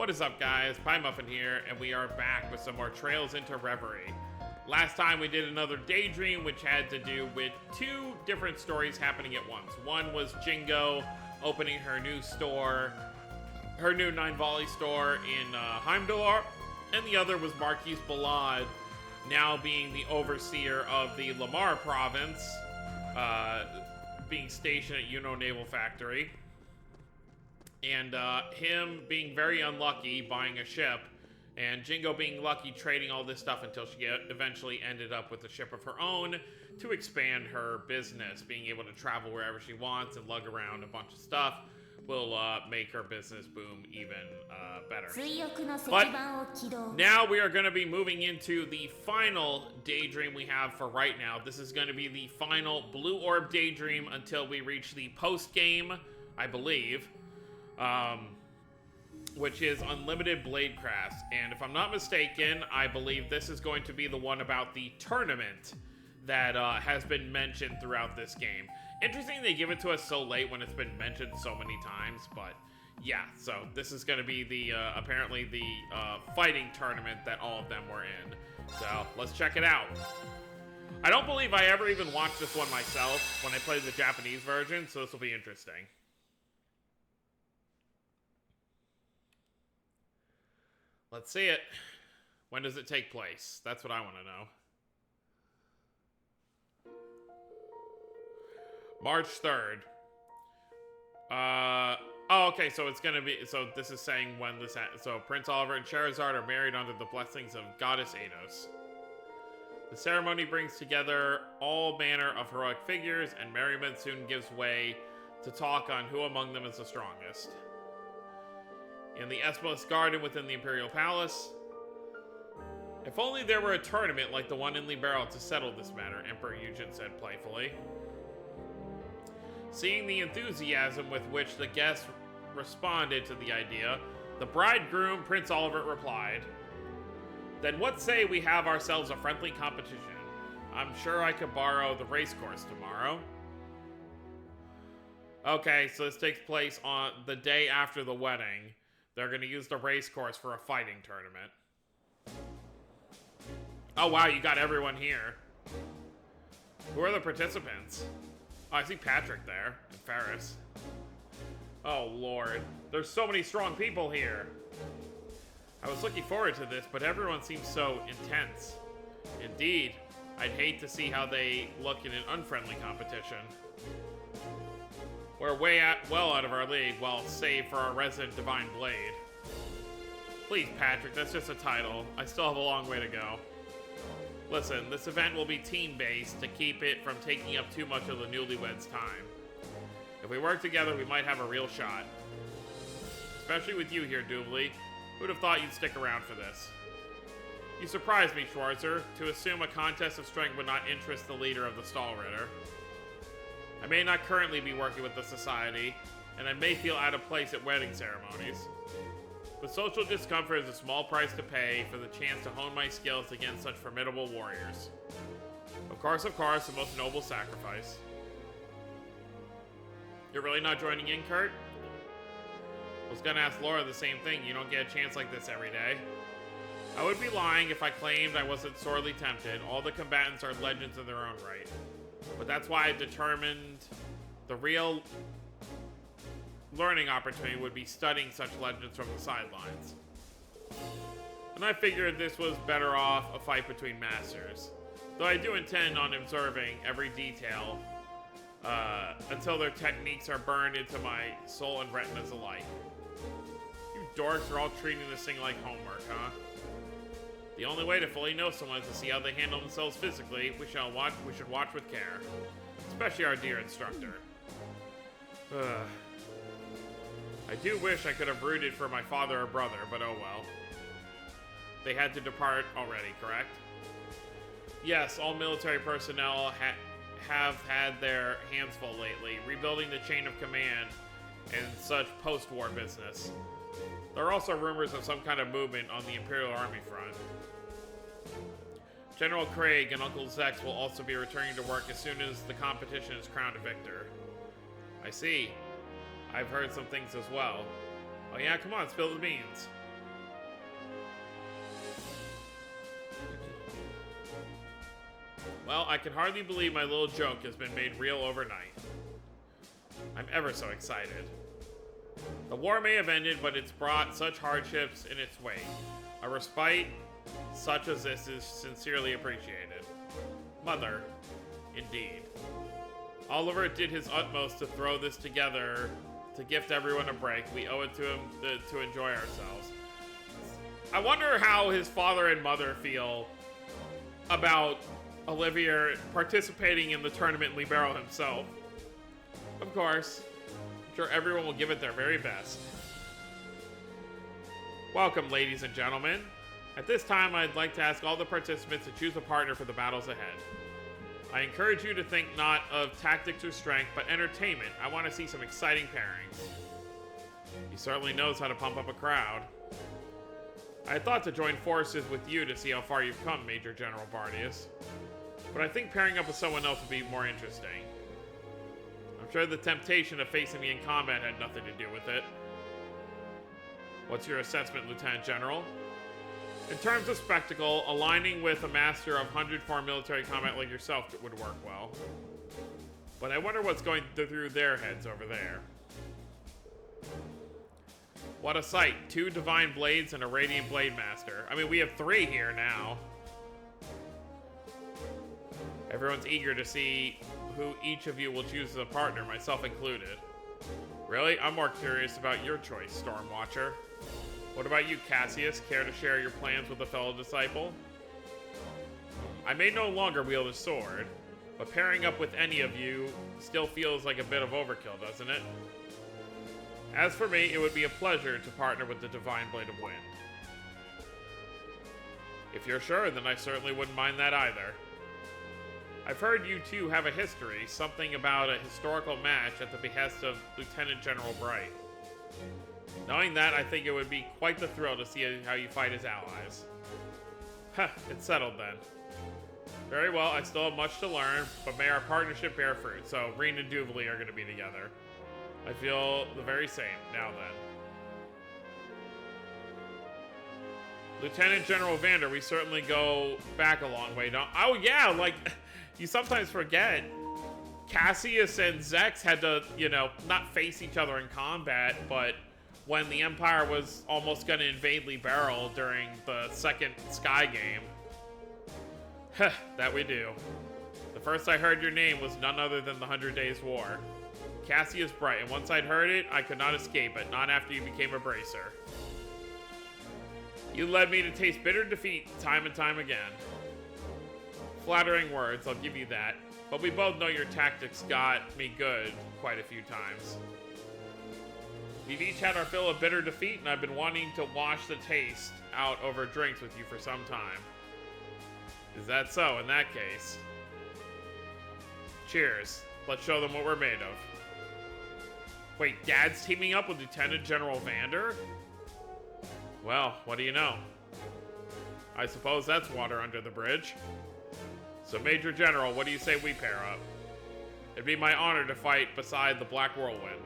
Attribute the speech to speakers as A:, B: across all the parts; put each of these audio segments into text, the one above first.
A: What is up, guys? Pie Muffin here, and we are back with some more Trails into Reverie. Last time we did another daydream, which had to do with two different stories happening at once. One was Jingo opening her new store, her new 9 Volley store in Heimdallr, and the other was Marquise Balad now being the overseer of the Lamar province, being stationed at Uno Naval Factory. And him being very unlucky buying a ship, and Jingo being lucky trading all this stuff until she eventually ended up with a ship of her own to expand her business. Being able to travel wherever she wants and lug around a bunch of stuff will make her business boom even better. But now we are going to be moving into the final daydream we have for right now. This is going to be the final Blue Orb daydream until we reach the post-game, I believe. Which is Unlimited Bladecrafts. And if I'm not mistaken, I believe this is going to be the one about the tournament that has been mentioned throughout this game. Interesting they give it to us so late when it's been mentioned so many times, but yeah, so this is going to be the, apparently the fighting tournament that all of them were in. So let's check it out. I don't believe I ever even watched this one myself when I played the Japanese version, so this will be interesting. Let's see it. When does it take place? That's what I want to know. March 3rd. Oh, okay, so it's gonna be, so this is saying when this, so Prince Oliver and Charizard are married under the blessings of Goddess Eidos. The ceremony brings together all manner of heroic figures, and merriment soon gives way to talk on who among them is the strongest. In the Espos Garden within the Imperial Palace. If only there were a tournament like the one in Liberal to settle this matter, Emperor Eugen said playfully. Seeing the enthusiasm with which the guests responded to the idea, the bridegroom, Prince Oliver, replied, "Then what say we have ourselves a friendly competition? I'm sure I could borrow the racecourse tomorrow." Okay, so this takes place on the day after the wedding. They're going to use the race course for a fighting tournament. Oh, wow, you got everyone here. Who are the participants? Oh, I see Patrick there, and Ferris. Oh, Lord. There's so many strong people here. I was looking forward to this, but everyone seems so intense. Indeed, I'd hate to see how they look in an unfriendly competition. We're well out of our league, well, save for our resident Divine Blade. Please, Patrick, that's just a title. I still have a long way to go. Listen, this event will be team-based to keep it from taking up too much of the newlyweds' time. If we work together, we might have a real shot. Especially with you here, Doobly. Who'd have thought you'd stick around for this? You surprised me, Schwarzer, to assume a contest of strength would not interest the leader of the Stall Ritter. I may not currently be working with the Society, and I may feel out of place at wedding ceremonies. But social discomfort is a small price to pay for the chance to hone my skills against such formidable warriors. Of course, the most noble sacrifice. You're really not joining in, Kurt? I was gonna ask Laura the same thing. You don't get a chance like this every day. I would be lying if I claimed I wasn't sorely tempted. All the combatants are legends in their own right. But that's why I determined the real learning opportunity would be studying such legends from the sidelines. And I figured this was better off a fight between masters. Though I do intend on observing every detail until their techniques are burned into my soul and retinas alike. You dorks are all treating this thing like homework, huh? The only way to fully know someone is to see how they handle themselves physically. We should watch with care. Especially our dear instructor. I do wish I could have rooted for my father or brother, but oh well. They had to depart already, correct? Yes, all military personnel have had their hands full lately, rebuilding the chain of command and such post-war business. There are also rumors of some kind of movement on the Imperial Army front. General Craig and Uncle Zex will also be returning to work as soon as the competition is crowned a victor. I see. I've heard some things as well. Oh yeah, come on, spill the beans. Well, I can hardly believe my little joke has been made real overnight. I'm ever so excited. The war may have ended, but it's brought such hardships in its wake. A respite such as this is sincerely appreciated. Mother, indeed. Oliver did his utmost to throw this together to gift everyone a break. We owe it to him to enjoy ourselves. I wonder how his father and mother feel about Olivier participating in the tournament in Libero himself. Of course, I'm sure everyone will give it their very best. Welcome, ladies and gentlemen. At this time, I'd like to ask all the participants to choose a partner for the battles ahead. I encourage you to think not of tactics or strength, but entertainment. I want to see some exciting pairings. He certainly knows how to pump up a crowd. I thought to join forces with you to see how far you've come, Major General Bardius. But I think pairing up with someone else would be more interesting. I'm sure the temptation of facing me in combat had nothing to do with it. What's your assessment, Lieutenant General? In terms of spectacle, aligning with a master of 100-form military combat like yourself would work well. But I wonder what's going through their heads over there. What a sight. 2 Divine Blades and a Radiant Blade Master. I mean, we have 3 here now. Everyone's eager to see who each of you will choose as a partner, myself included. Really? I'm more curious about your choice, Stormwatcher. What about you, Cassius? Care to share your plans with a fellow disciple? I may no longer wield a sword, but pairing up with any of you still feels like a bit of overkill, doesn't it? As for me, it would be a pleasure to partner with the Divine Blade of Wind. If you're sure, then I certainly wouldn't mind that either. I've heard you two have a history, something about a historical match at the behest of Lieutenant General Bright. Knowing that, I think it would be quite the thrill to see how you fight as allies. Huh, it's settled then. Very well, I still have much to learn, but may our partnership bear fruit, so Reen and Duvali are going to be together. I feel the very same, now then. Lieutenant General Vander, we certainly go back a long way, don't... Oh yeah, like, you sometimes forget. Cassius and Zex had to, you know, not face each other in combat, but when the Empire was almost going to invade Liberal during the second Sky game. Heh, that we do. The first I heard your name was none other than the 100 Days War. Cassius Bright, and once I'd heard it, I could not escape it, not after you became a bracer. You led me to taste bitter defeat time and time again. Flattering words, I'll give you that, but we both know your tactics got me good quite a few times. We've each had our fill of bitter defeat, and I've been wanting to wash the taste out over drinks with you for some time. Is that so, in that case? Cheers. Let's show them what we're made of. Wait, Dad's teaming up with Lieutenant General Vander? Well, what do you know? I suppose that's water under the bridge. So, Major General, what do you say we pair up? It'd be my honor to fight beside the Black Whirlwind.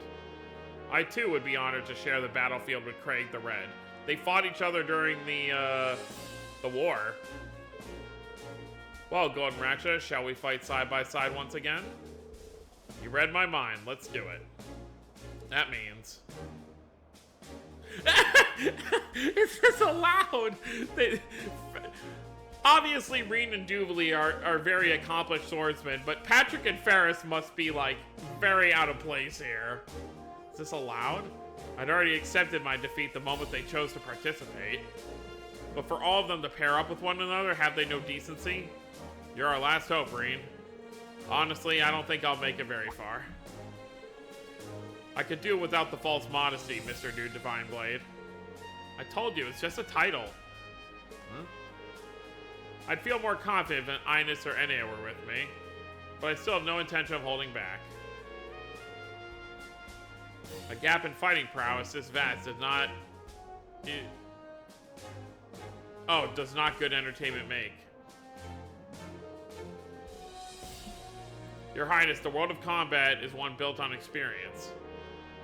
A: I, too, would be honored to share the battlefield with Craig the Red. They fought each other during the war. Well, Golden Raksha, shall we fight side by side once again? You read my mind. Let's do it. That means... Is this allowed? Obviously, Reen and Duvali are very accomplished swordsmen, but Patrick and Ferris must be, like, very out of place here. Is this allowed? I'd already accepted my defeat the moment they chose to participate. But for all of them to pair up with one another, have they no decency? You're our last hope, Reen. Honestly, I don't think I'll make it very far. I could do without the false modesty, Mr. Dude Divine Blade. I told you, it's just a title. Huh? I'd feel more confident if Ines or Ene were with me, but I still have no intention of holding back. A gap in fighting prowess this vast does not... does not good entertainment make. Your Highness, the world of combat is one built on experience.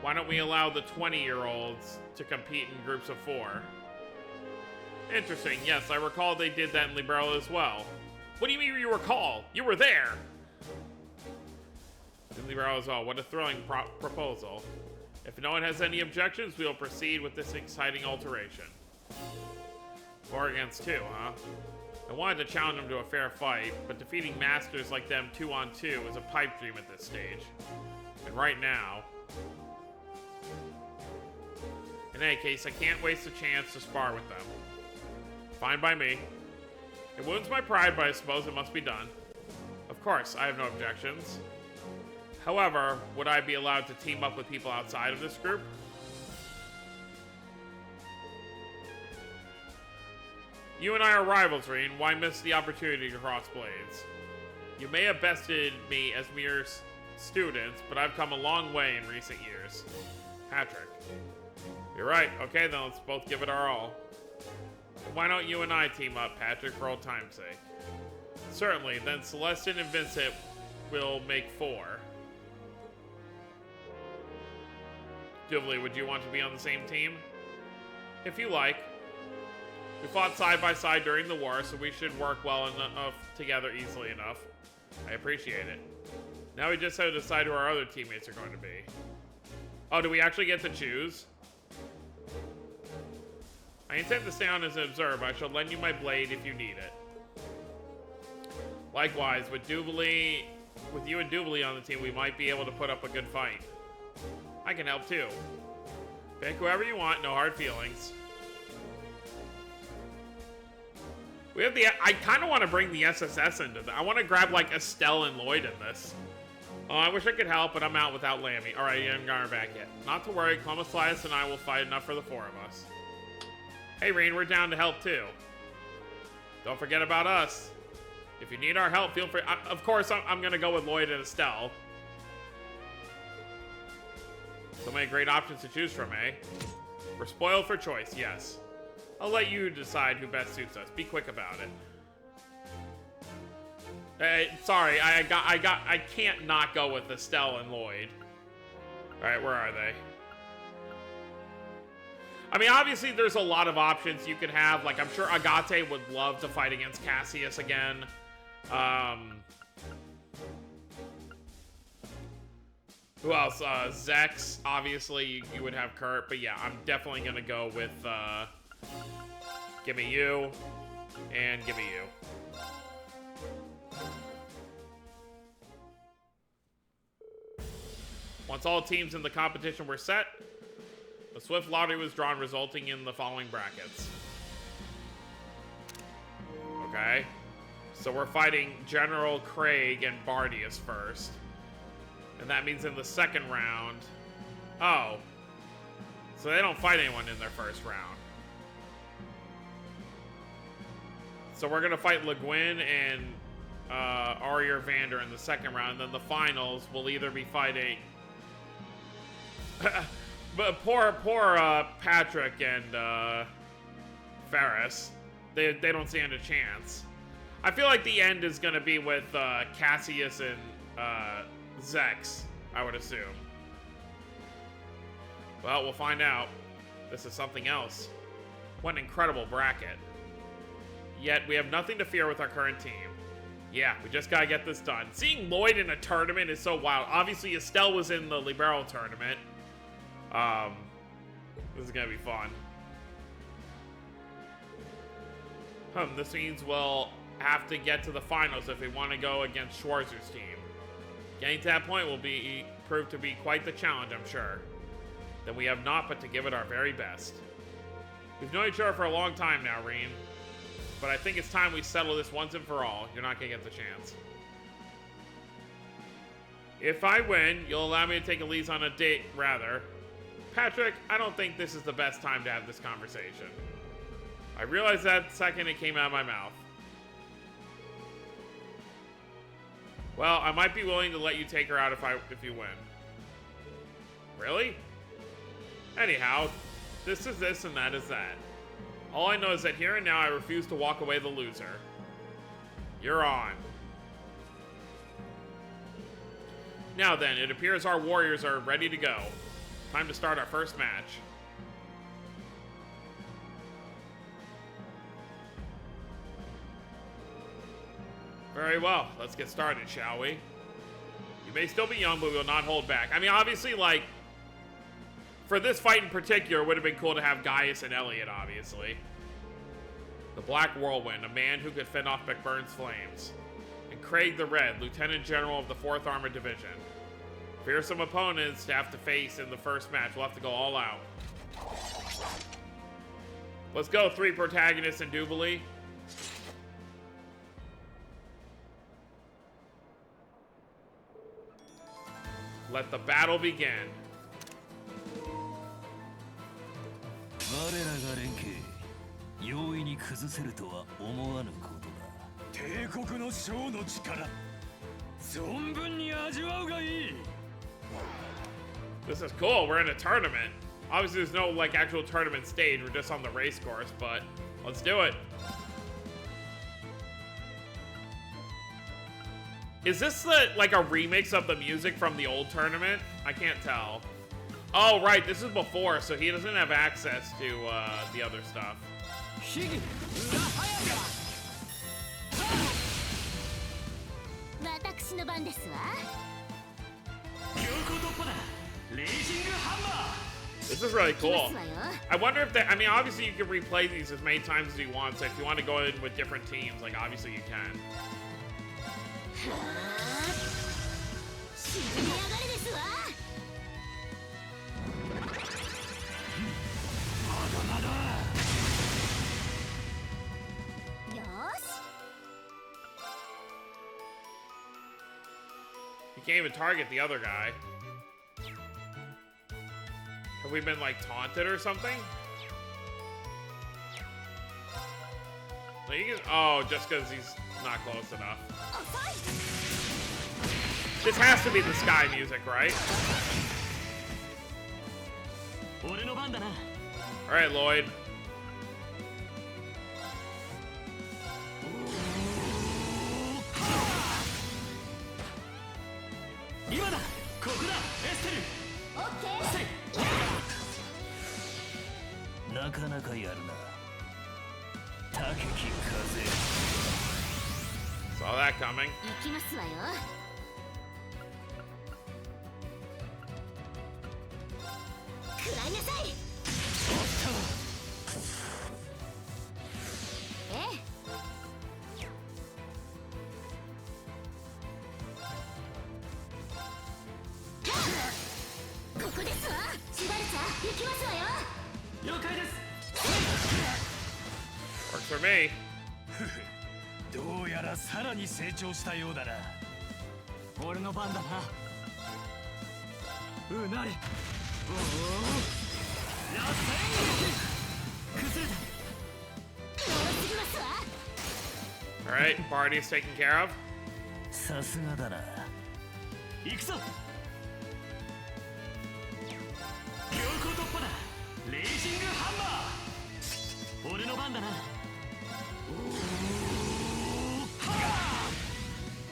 A: Why don't we allow the 20-year-olds to compete in groups of 4? Interesting, yes, I recall they did that in Liberal as well. What do you mean you recall? You were there! Libero as well. What a thrilling proposal. If no one has any objections, we'll proceed with this exciting alteration. 4 against 2, huh? I wanted to challenge them to a fair fight, but defeating masters like them 2-on-2 is a pipe dream at this stage. And right now... In any case, I can't waste a chance to spar with them. Fine by me. It wounds my pride, but I suppose it must be done. Of course, I have no objections. However, would I be allowed to team up with people outside of this group? You and I are rivals, Reen. Why miss the opportunity to cross blades? You may have bested me as mere students, but I've come a long way in recent years. Patrick. You're right. Okay, then let's both give it our all. Why don't you and I team up, Patrick, for old time's sake? Certainly, then Celestin and Vincent will make 4. Jubilee, would you want to be on the same team? If you like. We fought side by side during the war, so we should work well enough together easily enough. I appreciate it. Now we just have to decide who our other teammates are going to be. Oh, do we actually get to choose? I intend to stay on as an observer. I shall lend you my blade if you need it. Likewise, with you and Jubilee on the team, we might be able to put up a good fight. I can help too. Pick whoever you want, no hard feelings. We have the... I kind of want to bring the SSS into that. I want to grab, like, Estelle and Lloyd in this. Oh, I wish I could help, but I'm out without Lammy. Alright, you haven't got her back yet. Not to worry, Clemislias and I will fight enough for the 4 of us. Hey, Reen, we're down to help, too. Don't forget about us. If you need our help, feel free... of course, I'm going to go with Lloyd and Estelle. So many great options to choose from, eh? We're spoiled for choice, yes. I'll let you decide who best suits us. Be quick about it. Sorry, I can't not go with Estelle and Lloyd. Alright, where are they? I mean, obviously there's a lot of options you could have. Like, I'm sure Agate would love to fight against Cassius again. Who else? Zex, obviously you would have Kurt. But yeah, I'm definitely gonna go with, give me you, and give me you. Once all teams in the competition were set, a swift lottery was drawn, resulting in the following brackets. Okay. So we're fighting General Craig and Bardius first. And that means in the second round... Oh. So they don't fight anyone in their first round. So we're going to fight Le Guin and Arier Vander in the second round. And then the finals will either be fighting... but poor Patrick and Ferris. They don't stand a chance. I feel like the end is going to be with Cassius and Zex, I would assume. Well, we'll find out. This is something else. What an incredible bracket. Yet, we have nothing to fear with our current team. Yeah, we just gotta get this done. Seeing Lloyd in a tournament is so wild. Obviously, Estelle was in the Libero tournament. This is gonna be fun. This means we'll have to get to the finals if we want to go against Schwarzer's team. Getting to that point will prove to be quite the challenge, I'm sure. Then we have naught but to give it our very best. We've known each other for a long time now, Reen. But I think it's time we settle this once and for all. You're not going to get the chance. If I win, you'll allow me to take Elise on a date, rather. Patrick, I don't think this is the best time to have this conversation. I realized that the second it came out of my mouth. Well, I might be willing to let you take her out if you win. Really? Anyhow, this is this and that is that. All I know is that here and now I refuse to walk away the loser. You're on. Now then, it appears our warriors are ready to go. Time to start our first match. Very well. Let's get started, shall we? You may still be young, but we will not hold back. I mean, obviously, like, for this fight in particular, it would have been cool to have Gaius and Elliot, obviously. The Black Whirlwind, a man who could fend off McBurn's flames. And Craig the Red, Lieutenant General of the 4th Armored Division. Fearsome opponents to have to face in the first match. We'll have to go all out. Let's go, 3 protagonists indubitably. Let the battle begin.
B: 我らが連携容易に崩せるとは思わぬことだ。帝国の将の力存分に味わうがいい。
A: This is cool. We're in a tournament. Obviously, there's no like actual tournament stage. We're just on the race course, but let's do it. Is this like a remix of the music from the old tournament? I can't tell. Oh, right. This is before, so he doesn't have access to the other stuff.
C: 私の番ですわ。
A: This is really cool. I wonder if they, I mean, obviously you can replay these as many times as you want, so if you want to go in with different teams, like, obviously you can. You can't even target the other guy. Have we been, like, taunted or something? No, you can, oh, just because he's not close enough. This has to be the Sky music, right? Alright, Lloyd. Saw that coming. Works for me.
B: どうやらさらに成長したようだな。俺の番だな。うなり。おお。らせん。崩れた。
A: All right, party's taken care of.
B: さすがだな。行くぞ。強行突破だ。レイジングハンマー。俺の番だな。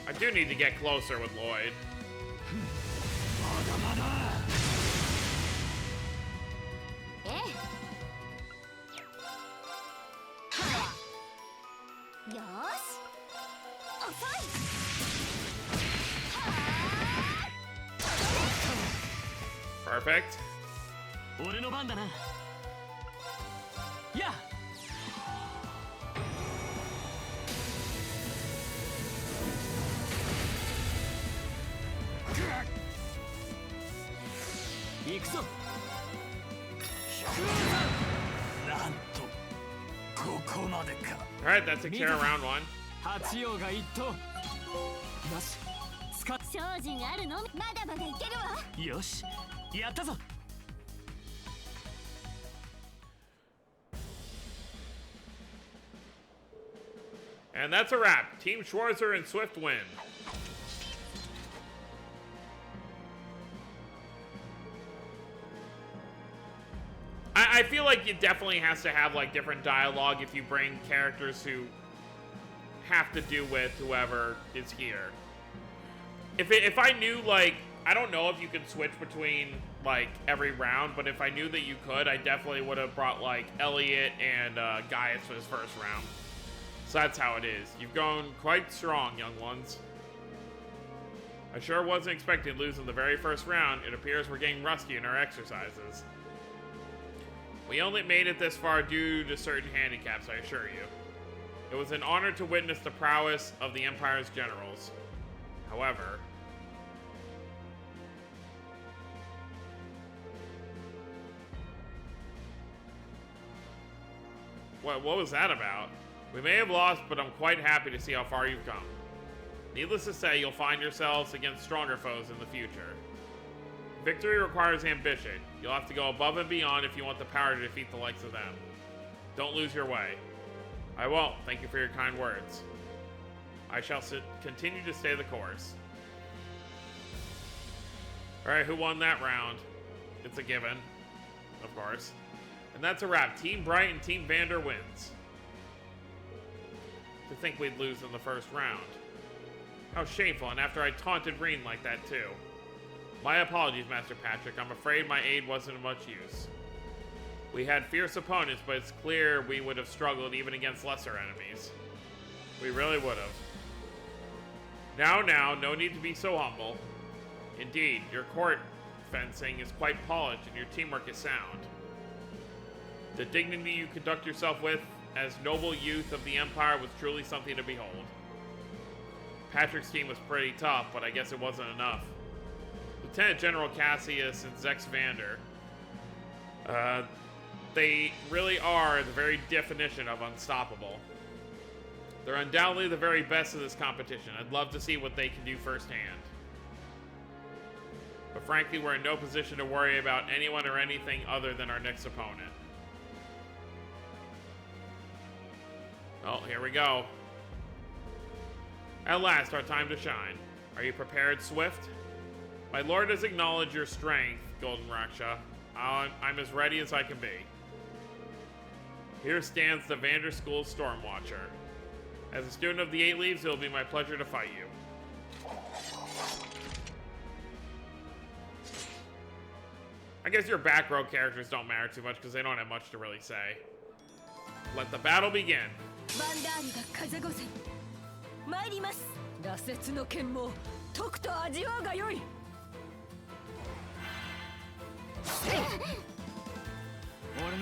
A: I do need to get closer with Lloyd. Perfect.
B: Yeah.
A: Alright, that takes care of round 1. And that's a wrap. Team Schwarzer and Swift win. I feel like it definitely has to have like different dialogue if you bring characters who have to do with whoever is here. If I knew, like, I don't know if you can switch between like every round, but if I knew that you could, I definitely would have brought like Elliot and Gaius for his first round. So that's how it is. You've grown quite strong, young ones. I sure wasn't expecting to lose in the very first round. It appears we're getting rusty in our exercises. We only made it this far due to certain handicaps, I assure you. It was an honor to witness the prowess of the Empire's generals. However... What was that about? We may have lost, but I'm quite happy to see how far you've come. Needless to say, you'll find yourselves against stronger foes in the future. Victory requires ambition. You'll have to go above and beyond if you want the power to defeat the likes of them. Don't lose your way. I won't. Thank you for your kind words. I shall continue to stay the course. Alright, who won that round? It's a given, of course. And that's a wrap. Team Bright and Team Vander wins. To think we'd lose in the first round. How shameful, and after I taunted Reen like that too. My apologies, Master Patrick. I'm afraid my aid wasn't of much use. We had fierce opponents, but it's clear we would have struggled even against lesser enemies. We really would have. Now, no need to be so humble. Indeed, your court fencing is quite polished and your teamwork is sound. The dignity you conduct yourself with as noble youth of the Empire was truly something to behold. Patrick's team was pretty tough, but I guess it wasn't enough. Lieutenant General Cassius and Zex Vander, they really are the very definition of unstoppable. They're undoubtedly the very best of this competition. I'd love to see what they can do firsthand. But frankly, we're in no position to worry about anyone or anything other than our next opponent. Oh, here we go. At last, our time to shine. Are you prepared, Swift? My lord has acknowledged your strength, Golden Raksha. I'm as ready as I can be. Here stands the Vander School's Stormwatcher. As a student of the Eight Leaves, it will be my pleasure to fight you. I guess your back row characters don't matter too much because they don't have much to really say. Let the battle begin.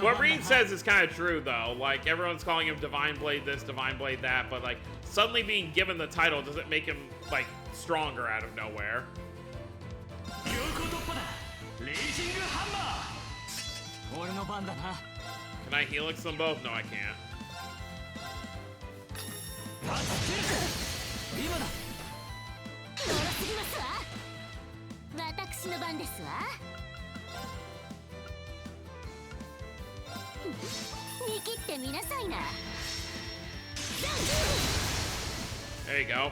A: What Reed says is kind of true, though. Like, everyone's calling him Divine Blade this, Divine Blade that, but, like, suddenly being given the title doesn't make him, like, stronger out of nowhere. Can I helix them both? No, I can't. There you go.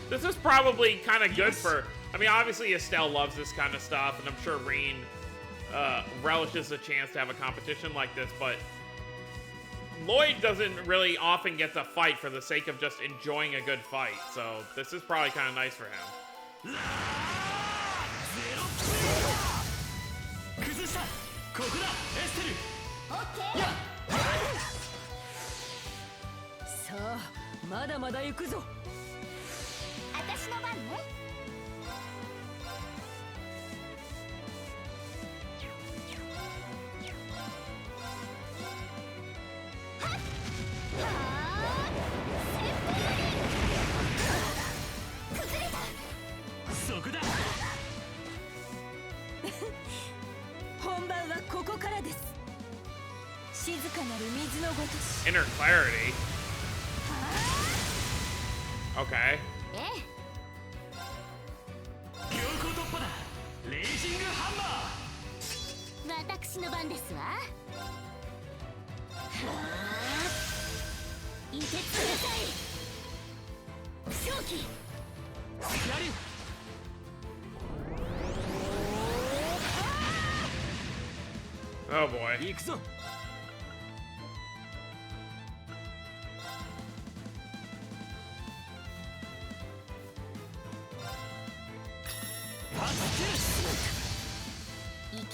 A: This is probably kind of good for... I mean, obviously Estelle loves this kind of stuff, and I'm sure Reen relishes the chance to have a competition like this, but Lloyd doesn't really often get to fight for the sake of just enjoying a good fight, so this is probably kind of nice for him. Inner clarity. Okay. Oh boy.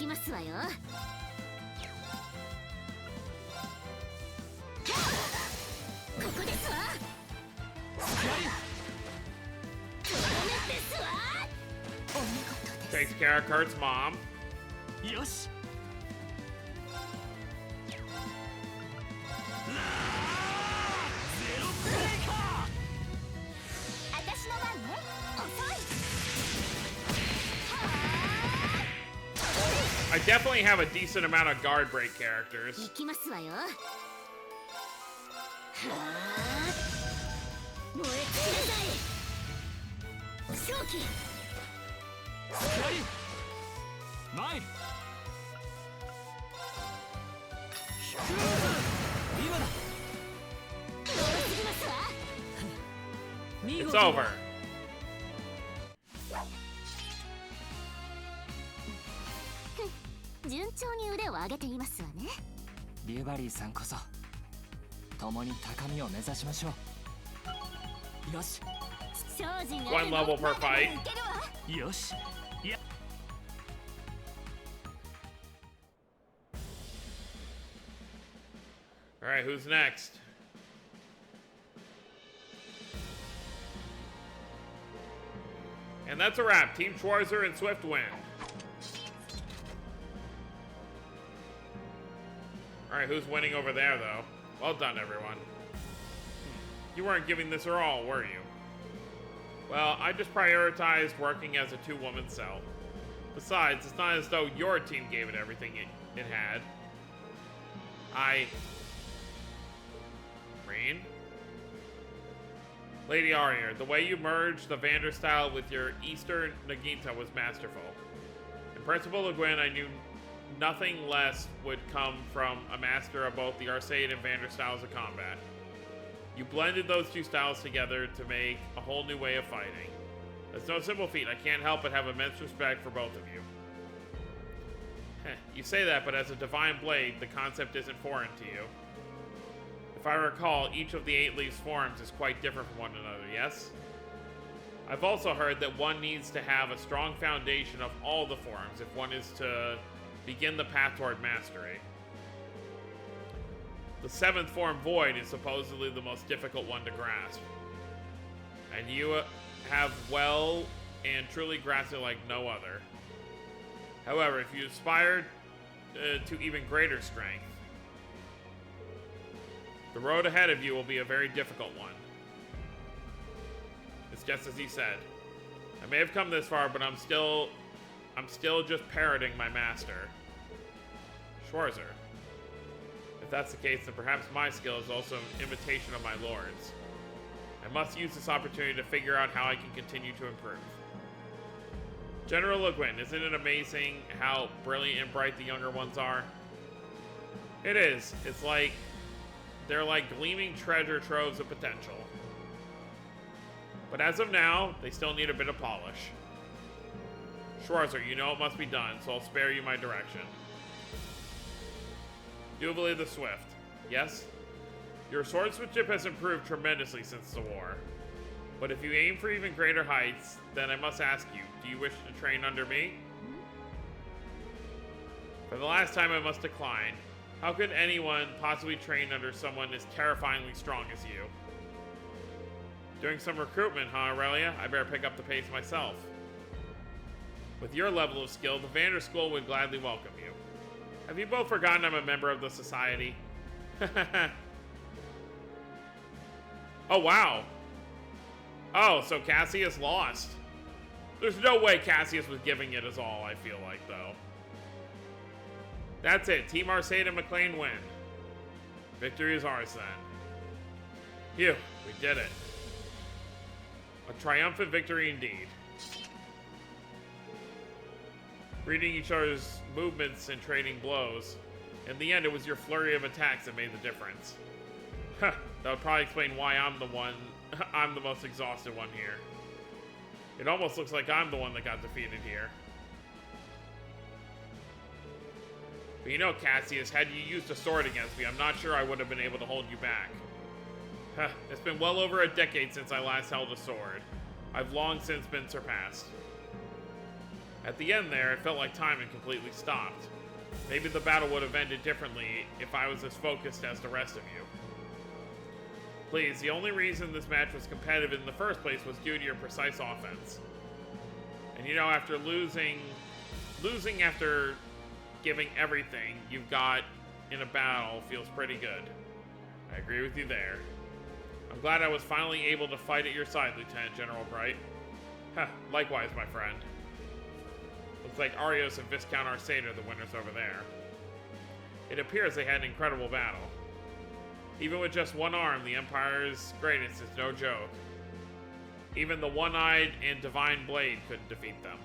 C: きますわよ。ここですわ。これですわ。お見事です。
A: Takes care of Kurt's mom.
B: よし。ゼロブレーカー。
C: 私の番ね。遅い。
A: I definitely have a decent amount of guard break characters.
C: 行きますわよ。はあ。燃え尽きなさい。正気。
B: 光。マイル。今だ。
A: It's over.
C: 順調に腕を上げていますわね。
B: リバリーさんこそ共に高みを目指しましょう。よし。
C: 精進が
A: One level per fight.
B: よし。いや。
A: Alright, who's next? And that's a wrap. Team Schwarzer and Swift win. Alright, who's winning over there, though? Well done, everyone. You weren't giving this your all, were you? Well, I just prioritized working as a two-woman cell. Besides, it's not as though your team gave it everything it had. Rain? Lady Arier, the way you merged the Vander style with your Eastern Nagita was masterful. In Principal Le Guin, I knew nothing less would come from a master of both the Arcade and Vander styles of combat. You blended those two styles together to make a whole new way of fighting. That's no simple feat. I can't help but have immense respect for both of you. You say that, but as a divine blade, the concept isn't foreign to you. If I recall, each of the 8 Leaves forms is quite different from one another, yes? I've also heard that one needs to have a strong foundation of all the forms if one is to begin the path toward mastery. The 7th form, Void, is supposedly the most difficult one to grasp. And you have well and truly grasped it like no other. However, if you aspire to even greater strength, the road ahead of you will be a very difficult one. It's just as he said. I may have come this far, but I'm still just parroting my master. Schwarzer. If that's the case, then perhaps my skill is also an imitation of my lord's. I must use this opportunity to figure out how I can continue to improve. General Le Guin, isn't it amazing how brilliant and bright the younger ones are? It is. It's like they're like gleaming treasure troves of potential. But as of now, they still need a bit of polish. Schwarzer, you know it must be done, so I'll spare you my direction. Duvalie the Swift. Yes? Your swordsmanship has improved tremendously since the war. But if you aim for even greater heights, then I must ask you, do you wish to train under me? For the last time I must decline. How could anyone possibly train under someone as terrifyingly strong as you? Doing some recruitment, huh, Aurelia? I better pick up the pace myself. With your level of skill, the Vander School would gladly welcome you. Have you both forgotten I'm a member of the society? Oh, wow. Oh, so Cassius lost. There's no way Cassius was giving it his all, I feel like, though. That's it. Team Arcade and McLean win. Victory is ours, then. Phew, we did it. A triumphant victory indeed. Reading each other's movements and trading blows. In the end, it was your flurry of attacks that made the difference. Huh, that would probably explain why I'm the most exhausted one here. It almost looks like I'm the one that got defeated here. But you know, Cassius, had you used a sword against me, I'm not sure I would have been able to hold you back. Huh, it's been well over a decade since I last held a sword. I've long since been surpassed. At the end there, it felt like time had completely stopped. Maybe the battle would have ended differently if I was as focused as the rest of you. Please, the only reason this match was competitive in the first place was due to your precise offense. And you know, after losing after giving everything you've got in a battle feels pretty good. I agree with you there. I'm glad I was finally able to fight at your side, Lieutenant General Bright. Huh, likewise, my friend. Looks like Arios and Viscount Arcade are the winners over there. It appears they had an incredible battle. Even with just one arm, the Empire's greatness is no joke. Even the one-eyed and divine blade couldn't defeat them.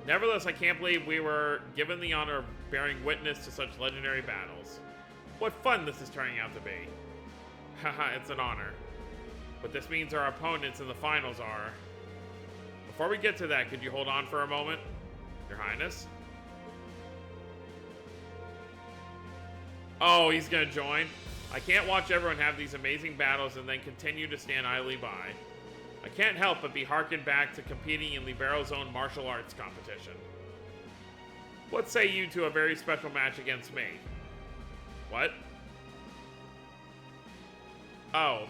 A: Nevertheless, I can't believe we were given the honor of bearing witness to such legendary battles. What fun this is turning out to be. Haha, it's an honor. But this means our opponents in the finals are... Before we get to that, could you hold on for a moment? Your Highness? Oh, he's gonna join? I can't watch everyone have these amazing battles and then continue to stand idly by. I can't help but be harkened back to competing in Libero's own martial arts competition. What say you to a very special match against me? What? Oh.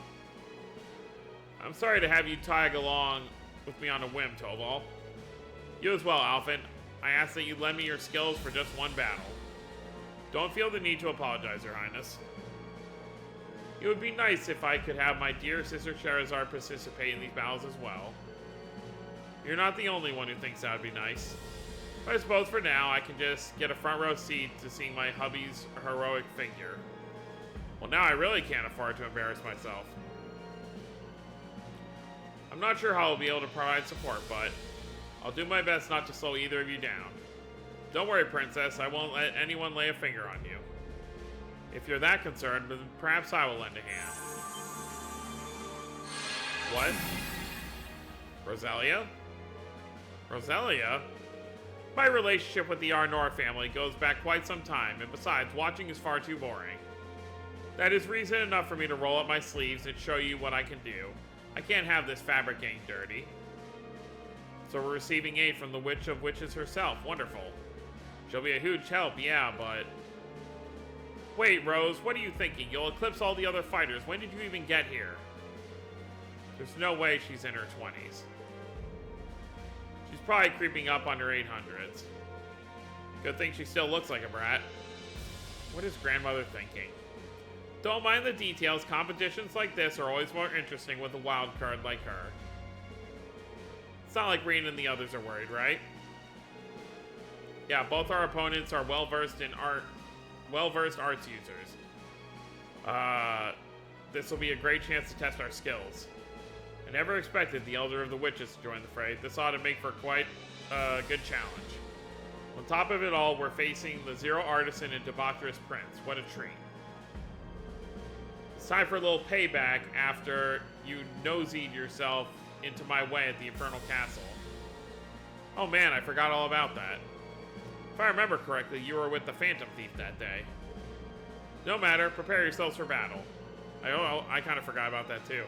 A: I'm sorry to have you tag along with me on a whim, Toval. You as well, Alphen. I ask that you lend me your skills for just one battle. Don't feel the need to apologize, Your Highness. It would be nice if I could have my dear sister Charizard participate in these battles as well. You're not the only one who thinks that would be nice. But I suppose for now, I can just get a front row seat to seeing my hubby's heroic figure. Well, now I really can't afford to embarrass myself. I'm not sure how I'll be able to provide support, but I'll do my best not to slow either of you down. Don't worry, Princess, I won't let anyone lay a finger on you. If you're that concerned, then perhaps I will lend a hand. What? Roselia? Roselia? My relationship with the Arnor family goes back quite some time, and besides, watching is far too boring. That is reason enough for me to roll up my sleeves and show you what I can do. I can't have this fabric getting dirty. So we're receiving aid from the Witch of Witches herself. Wonderful. She'll be a huge help, yeah, but... Wait, Rose, what are you thinking? You'll eclipse all the other fighters. When did you even get here? There's no way she's in her 20s. She's probably creeping up on her 800s. Good thing she still looks like a brat. What is grandmother thinking? Don't mind the details. Competitions like this are always more interesting with a wild card like her. It's not like Reen and the others are worried, right? Yeah, both our opponents are well-versed arts users. This will be a great chance to test our skills. I never expected the Elder of the Witches to join the fray. This ought to make for quite a good challenge. On top of it all, we're facing the Zero Artisan and Debaucherous Prince. What a treat. It's time for a little payback after you nosied yourself into my way at the Infernal Castle. Oh man, I forgot all about that. If I remember correctly, you were with the Phantom Thief that day. No matter, prepare yourselves for battle. I kind of forgot about that too.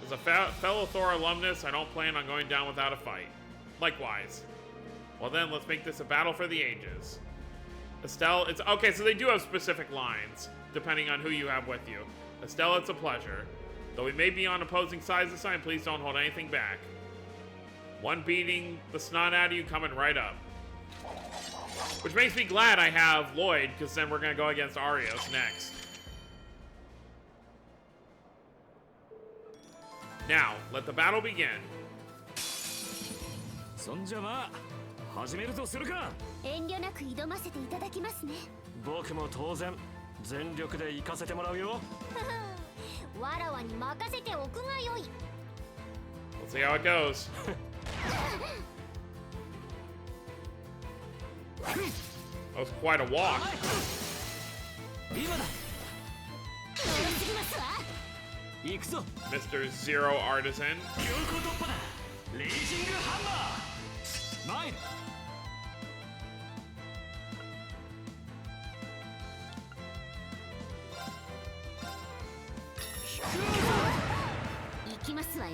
A: As a fellow Thor alumnus, I don't plan on going down without a fight. Likewise. Well then, let's make this a battle for the ages. Estelle, it's okay, so they do have specific lines, depending on who you have with you. Estelle, it's a pleasure. Though we may be on opposing sides this time, please don't hold anything back. One beating the snot out of you coming right up. Which makes me glad I have Lloyd, because then we're going to go against Arios next. Now, let the battle begin.
B: そんじゃまあ始めるとするか。
C: 遠慮なく挑ませていただきますね。
B: 僕も当然全力で行かせてもらうよ。
C: わらわに任せておくがよい。
A: Let's see how it goes. That was quite a walk.
B: 今だ。
C: 強すぎますわ。
B: 行くぞ。
A: Mr. Zero Artisan.
B: 強行突破だ。レイジングハンマー。マイル。
C: 行きますわよ。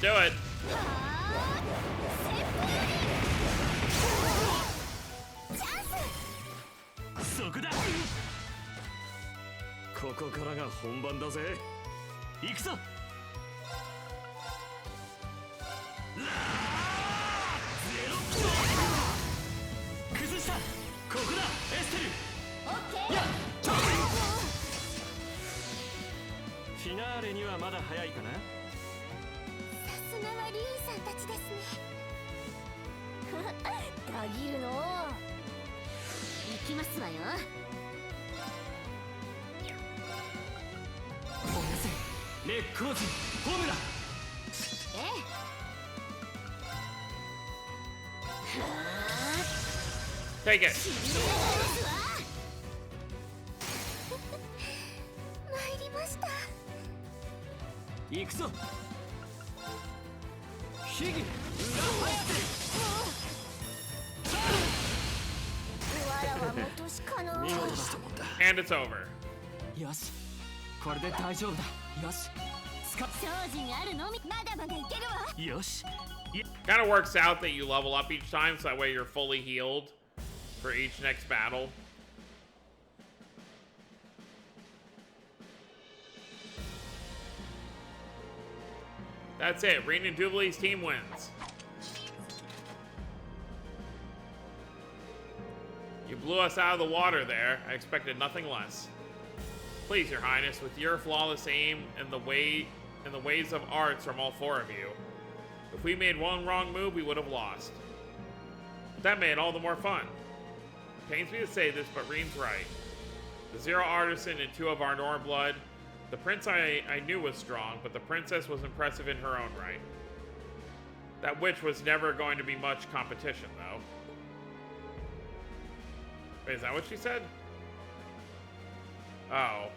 A: do it.
B: そこだ。ここからが本番だぜ。行くぞ。ラーゼロ崩した。ここだエステル。
C: オッケー。
B: やっフィナーレにはまだ早いかな。
C: さすがはリーンさんたちですね。たぎるの。行きますわよ。
B: おやせレッコーズホームだ。
C: ええ。はあ。
A: Take it.
C: しびれますわ。参りました。
B: 行くぞ。ヒギ裏ハヤ
C: わらは元しかの。
B: テ。見事だしたもんだ。
A: And it's over.
B: よし、これで大丈夫だ。よし、使っ。
C: 精進あるのみ。まだまだいけるわ。
B: よし。
A: Kind of works out that you level up each time, so that way you're fully healed for each next battle. That's it. Reen and Jubilee's team wins. You blew us out of the water there. I expected nothing less. Please, Your Highness, with your flawless aim and the ways of arts from all four of you, if we made one wrong move, we would have lost. But that made it all the more fun. It pains me to say this, but Reen's right. The Zero Artisan and two of our Blood. The prince I knew was strong, but the princess was impressive in her own right. That witch was never going to be much competition, though. Wait, is that what she said? Oh.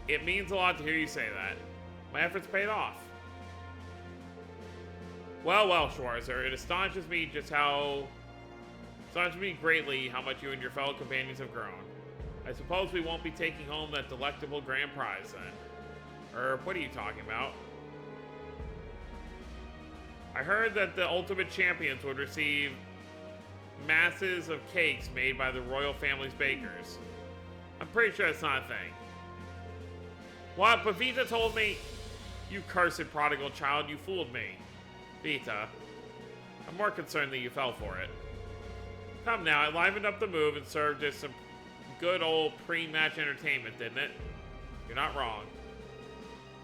A: It means a lot to hear you say that. My efforts paid off. Well, well, Schwarzer, it astonishes me greatly how much you and your fellow companions have grown. I suppose we won't be taking home that delectable grand prize then. Or what are you talking about? I heard that the ultimate champions would receive masses of cakes made by the royal family's bakers. I'm pretty sure that's not a thing. What? But Vita told me... You cursed prodigal child, you fooled me. Vita, I'm more concerned that you fell for it. Come now, it livened up the move and served as some good old pre-match entertainment, didn't it? You're not wrong.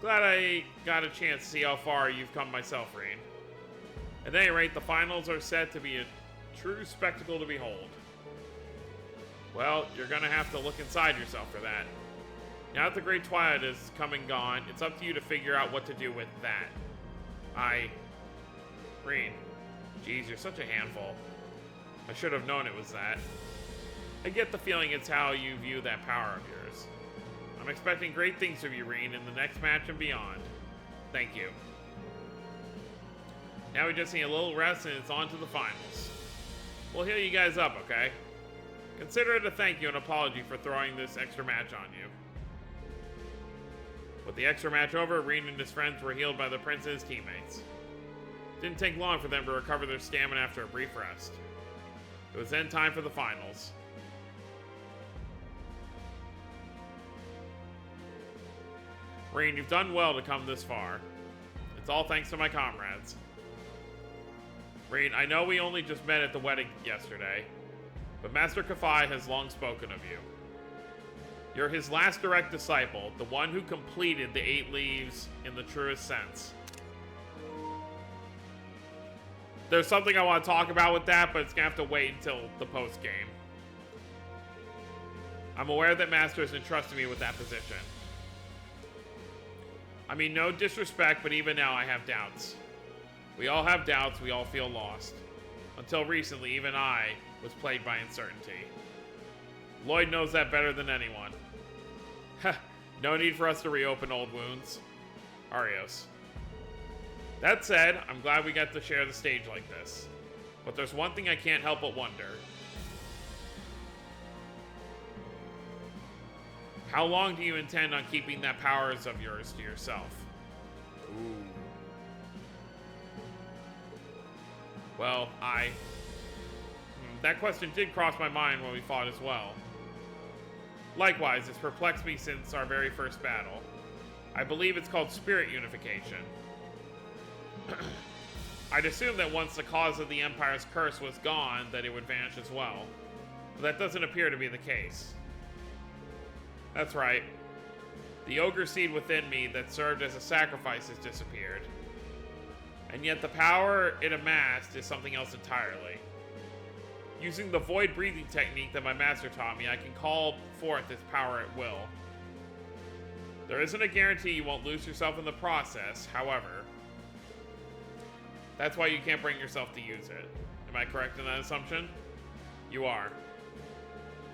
A: Glad I got a chance to see how far you've come myself, Reen. At any rate, the finals are set to be a true spectacle to behold. Well, you're gonna have to look inside yourself for that. Now that the Great Twilight is come and gone, it's up to you to figure out what to do with that. Reen. Geez, you're such a handful. I should have known it was that. I get the feeling it's how you view that power of yours. I'm expecting great things of you, Reen, in the next match and beyond. Thank you. Now we just need a little rest and it's on to the finals. We'll heal you guys up, okay? Consider it a thank you and apology for throwing this extra match on you. With the extra match over, Reen and his friends were healed by the prince and his teammates. Didn't take long for them to recover their stamina after a brief rest. It was then time for the finals. Reen, you've done well to come this far. It's all thanks to my comrades. Reen, I know we only just met at the wedding yesterday, but Master Kafai has long spoken of you. You're his last direct disciple, the one who completed the 8 leaves in the truest sense. There's something I want to talk about with that, but it's going to have to wait until the post-game. I'm aware that Master has entrusted me with that position. I mean, no disrespect, but even now I have doubts. We all have doubts, we all feel lost. Until recently, even I was plagued by uncertainty. Lloyd knows that better than anyone. No need for us to reopen old wounds. Arios. That said, I'm glad we got to share the stage like this. But there's one thing I can't help but wonder. How long do you intend on keeping that powers of yours to yourself? Ooh. Well, that question did cross my mind when we fought as well. Likewise, it's perplexed me since our very first battle. I believe it's called spirit unification. I'd assumed that once the cause of the Empire's curse was gone, that it would vanish as well. But that doesn't appear to be the case. That's right. The ogre seed within me that served as a sacrifice has disappeared. And yet the power it amassed is something else entirely. Using the void breathing technique that my master taught me, I can call forth its power at will. There isn't a guarantee you won't lose yourself in the process, however. That's why you can't bring yourself to use it. Am I correct in that assumption? You are.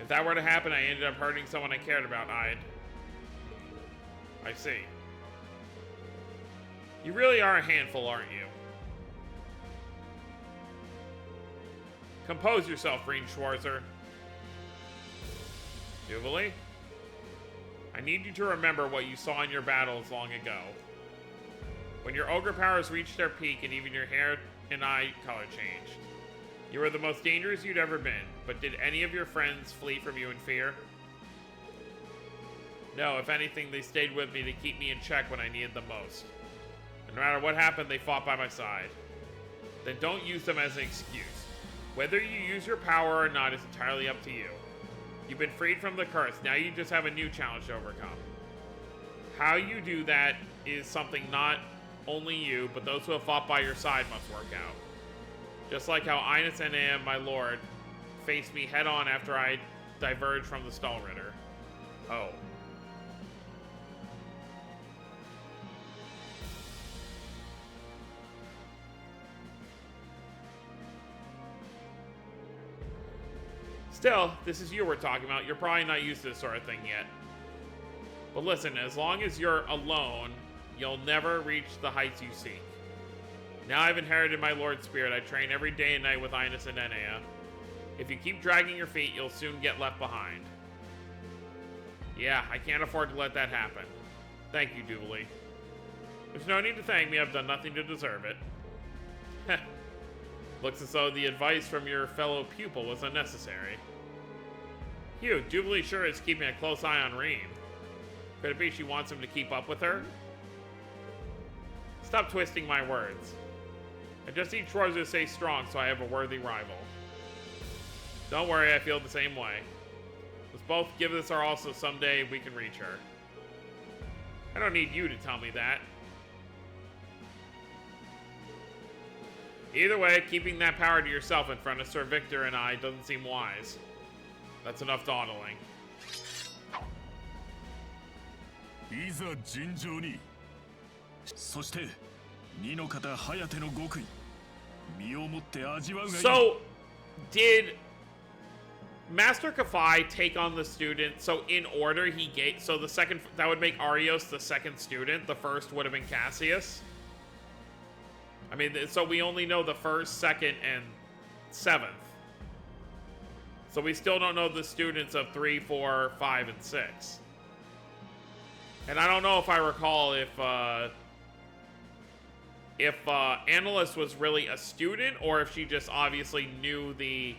A: If that were to happen, I ended up hurting someone I cared about, I see. You really are a handful, aren't you? Compose yourself, Green Schwarzer. Jubilee? I need you to remember what you saw in your battles long ago. When your ogre powers reached their peak and even your hair and eye color changed. You were the most dangerous you'd ever been, but did any of your friends flee from you in fear? No, if anything, they stayed with me to keep me in check when I needed them most. And no matter what happened, they fought by my side. Then don't use them as an excuse. Whether you use your power or not is entirely up to you. You've been freed from the curse, now you just have a new challenge to overcome. How you do that is something not only you, but those who have fought by your side must work out. Just like how Ines and Am, my lord, faced me head-on after I diverged from the Stall Ritter. Oh. Still, this is you we're talking about. You're probably not used to this sort of thing yet. But listen, as long as you're alone, you'll never reach the heights you seek. Now I've inherited my Lord's spirit. I train every day and night with Ines and Enea. If you keep dragging your feet, you'll soon get left behind. Yeah, I can't afford to let that happen. Thank you, Jubilee. There's no need to thank me. I've done nothing to deserve it. Looks as though the advice from your fellow pupil was unnecessary. Hugh, Jubilee sure is keeping a close eye on Reem. Could it be she wants him to keep up with her? Stop twisting my words. I just need Schwarzer to stay strong so I have a worthy rival. Don't worry, I feel the same way. Let's both give this our all so someday we can reach her. I don't need you to tell me that. Either way, keeping that power to yourself in front of Sir Victor and I doesn't seem wise. That's enough dawdling.
B: いざ尋常に。そして二の方颯の極意身をもって味わうがいい。
A: So, did Master Kafai take on the student? So in order, he gave. So the second, that would make Arios the second student. The first would have been Cassius. I mean, so we only know the first, second, and seventh. So we still don't know the students of 3, 4, 5, and 6. And I don't know if I recall if Annalise was really a student or if she just obviously knew the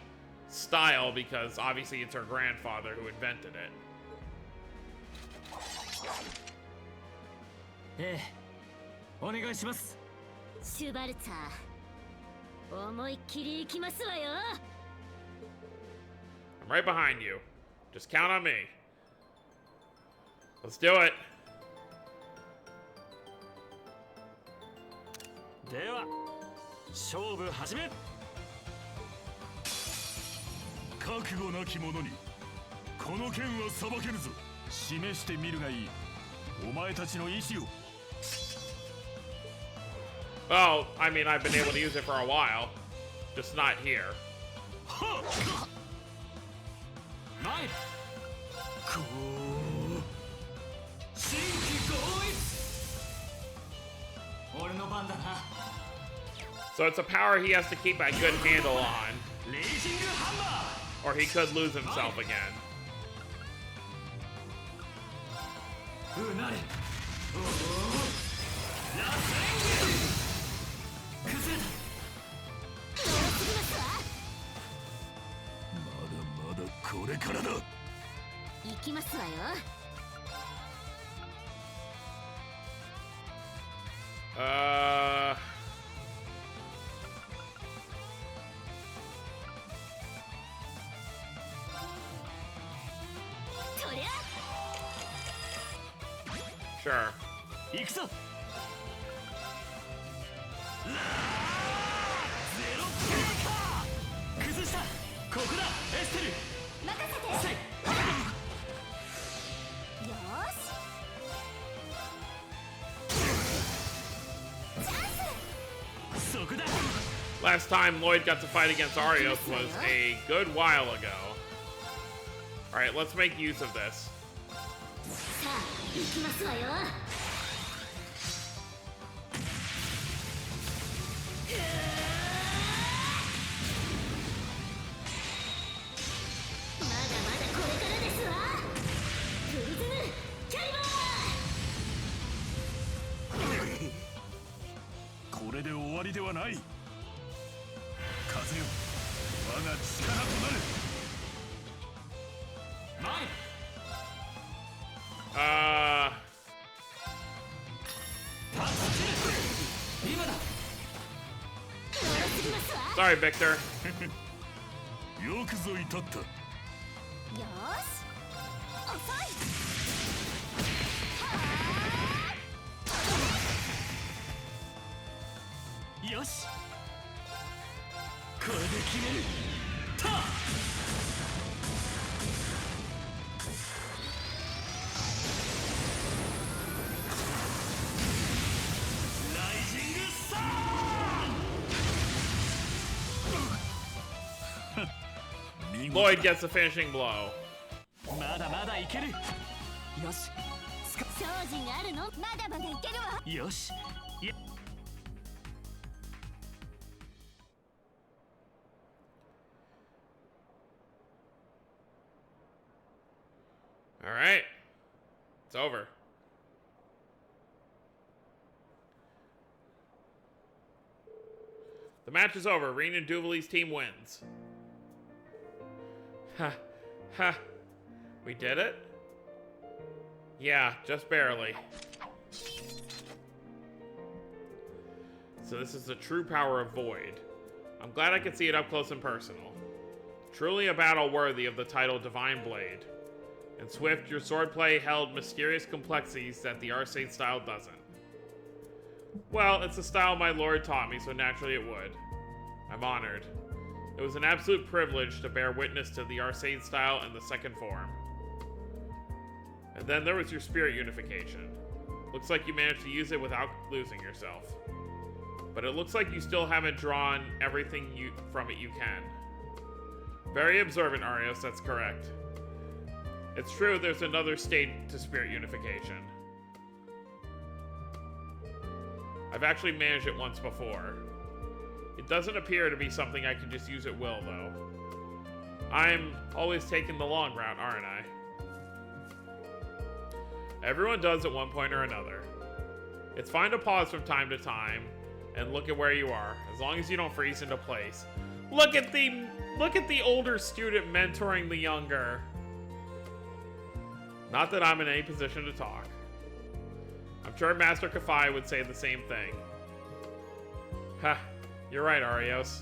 A: style because obviously it's her grandfather who invented it.
B: ええ、お願いします。
C: シュバルツァー、思いっきり行きますわよ。
A: I'm right behind you. Just count on me. Let's do it.
B: では、勝負始め。覚悟なき者にこの剣は裁けるぞ。示してみるがいい。お前たちの意志を。
A: Well, I mean, I've been able to use it for a while. Just not here.
B: Right.
A: So it's a power he has to keep a good handle on. Or he could lose himself again.
B: これからだ。
C: 行きますわよ。そりゃ
A: Sure.
B: 行くぞ。ゼロブレーカー。崩した。ここだエステル。
C: 任せて。
B: せい。
C: よーし。チャンス。
B: そこだ。
A: Last time Lloyd got to fight against Arios was a good while ago. Alright, let's make use of this.
C: さあ行きますわよ。まだまだこれからですわ。プリズムキャリバー。
B: これで終わりではない。風よ、我が力となる。前。今だ。
A: Sorry, Victor.
B: よくぞ至った。
C: よーし。遅い。
B: よし。これで決める。た。ライジングサーン。
A: Lloyd gets the finishing blow.
B: まだまだいける。よし。
C: 精進あるの？まだまだいけるわ。
B: よし。
A: Alright. It's over. The match is over. Reen and Duvali's team wins. Ha. Ha. We did it? Yeah, just barely. So this is the true power of Void. I'm glad I could see it up close and personal. Truly a battle worthy of the title Divine Blade. In Swift, your swordplay held mysterious complexities that the Arcade style doesn't. Well, it's the style my lord taught me, so naturally it would. I'm honored. It was an absolute privilege to bear witness to the Arcade style in the second form. And then there was your spirit unification. Looks like you managed to use it without losing yourself. But it looks like you still haven't drawn everything from it you can. Very observant, Arios, that's correct. It's true, there's another state to spirit unification. I've actually managed it once before. It doesn't appear to be something I can just use at will, though. I'm always taking the long route, aren't I? Everyone does at one point or another. It's fine to pause from time to time and look at where you are, as long as you don't freeze into place. Look at the older student mentoring the younger. Not that I'm in any position to talk. I'm sure Master Kafai would say the same thing. Ha, you're right, Arios.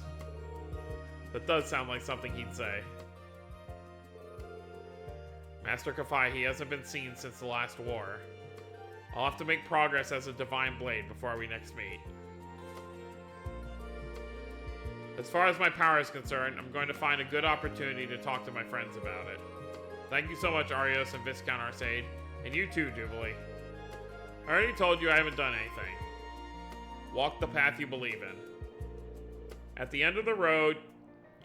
A: That does sound like something he'd say. Master Kafai, he hasn't been seen since the last war. I'll have to make progress as a Divine Blade before we next meet. As far as my power is concerned, I'm going to find a good opportunity to talk to my friends about it. Thank you so much, Arios and Viscount Arcade. And you too, Duvali. I already told you I haven't done anything. Walk the path you believe in. At the end of the road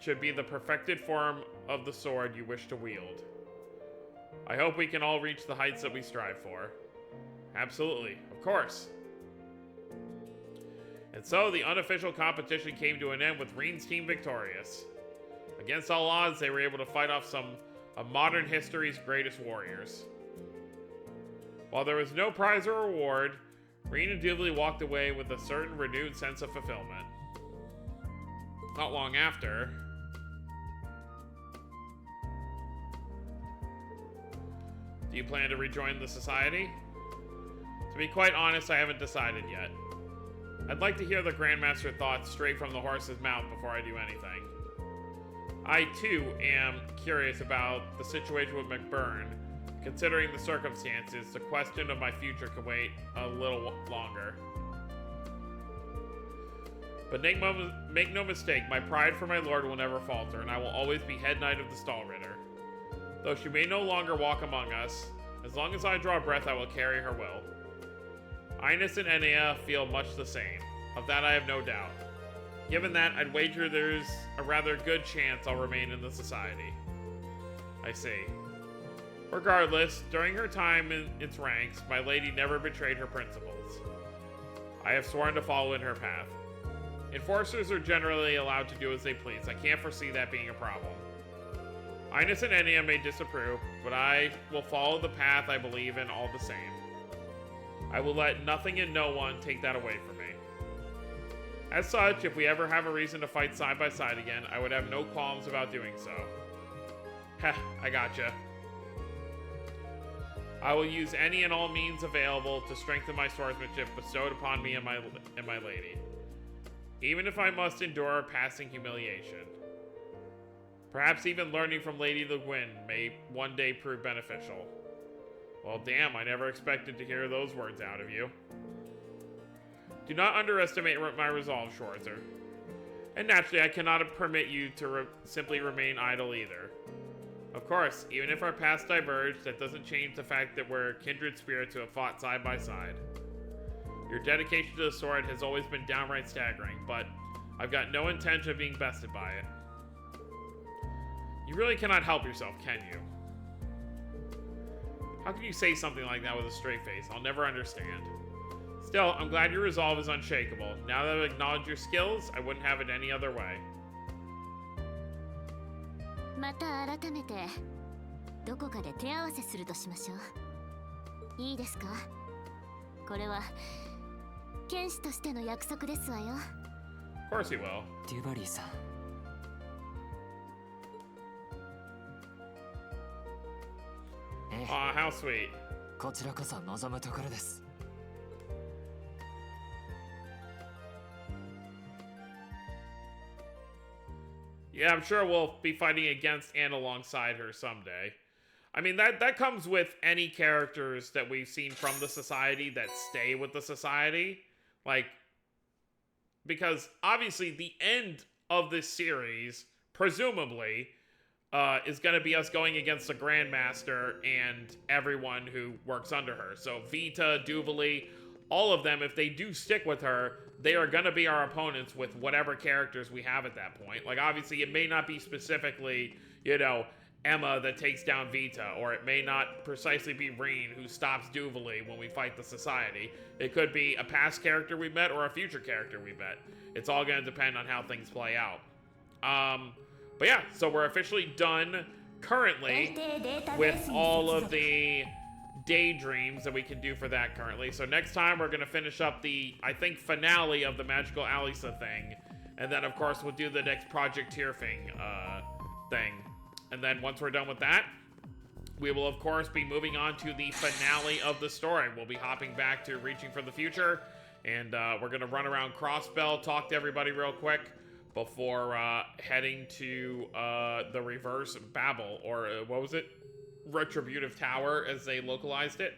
A: should be the perfected form of the sword you wish to wield. I hope we can all reach the heights that we strive for. Absolutely, of course. And so the unofficial competition came to an end with Reen's team victorious. Against all odds, they were able to fight off some of modern history's greatest warriors. While there was no prize or reward, Reen and Duvali walked away with a certain renewed sense of fulfillment. Not long after... Do you plan to rejoin the society? To be quite honest, I haven't decided yet. I'd like to hear the Grandmaster thoughts straight from the horse's mouth before I do anything. I, too, am curious about the situation with McBurn. Considering the circumstances, the question of my future could wait a little longer. But make no mistake, my pride for my lord will never falter, and I will always be head knight of the Stall Ritter. Though she may no longer walk among us, as long as I draw breath, I will carry her will. Ines and Enea feel much the same. Of that I have no doubt. Given that, I'd wager there's a rather good chance I'll remain in the society. I see. Regardless, during her time in its ranks, my lady never betrayed her principles. I have sworn to follow in her path. Enforcers are generally allowed to do as they please. I can't foresee that being a problem. Ines and Enea may disapprove, but I will follow the path I believe in all the same. I will let nothing and no one take that away from me. As such, if we ever have a reason to fight side by side again, I would have no qualms about doing so. Heh, I gotcha. I will use any and all means available to strengthen my swordsmanship bestowed upon me and my lady. Even if I must endure passing humiliation. Perhaps even learning from Lady Le Guin may one day prove beneficial. Well, damn, I never expected to hear those words out of you. Do not underestimate my resolve, Schwarzer. And naturally, I cannot permit you to simply remain idle either. Of course, even if our paths diverge, that doesn't change the fact that we're kindred spirits who have fought side by side. Your dedication to the sword has always been downright staggering, but I've got no intention of being bested by it. You really cannot help yourself, can you? How can you say something like that with a straight face? I'll never understand. Still, I'm glad your resolve is unshakable. Now that I've acknowledged your skills, I wouldn't have it any other way.
C: また改めてどこかで手合わせするとしましょう。いいですか？これは剣士としての約束ですわよ。
A: Of course he will.
B: デュバリーさん。
A: Aw, how sweet.
B: こちらこそ望むところです。
A: Yeah, I'm sure we'll be fighting against and alongside her someday. I mean, that comes with any characters that we've seen from the society that stay with the society. Like, because obviously the end of this series, presumably, is going to be us going against the Grandmaster and everyone who works under her. So Vita, Duvali, all of them, if they do stick with her, they are going to be our opponents with whatever characters we have at that point. Like, obviously, it may not be specifically, you know, Emma that takes down Vita, or it may not precisely be Reen who stops Duvali when we fight the Society. It could be a past character we met or a future character we met. It's all going to depend on how things play out. But yeah, so we're officially done currently with all of the daydreams that we can do for that currently. So next time we're going to finish up the, I think, finale of the Magical Alisa thing. And then, of course, we'll do the next Project Tearfing thing. And then once we're done with that, we will, of course, be moving on to the finale of the story. We'll be hopping back to Reaching for the Future. And we're going to run around Crossbell, talk to everybody real quick before heading to the Reverse Babel, or what was it? Retributive Tower, as they localized it.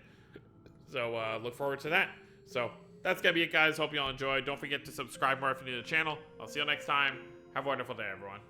A: So look forward to that. So that's gonna be it, guys. Hope you all enjoyed. Don't forget to subscribe more if you're new to the channel. I'll see you next time. Have a wonderful day, everyone.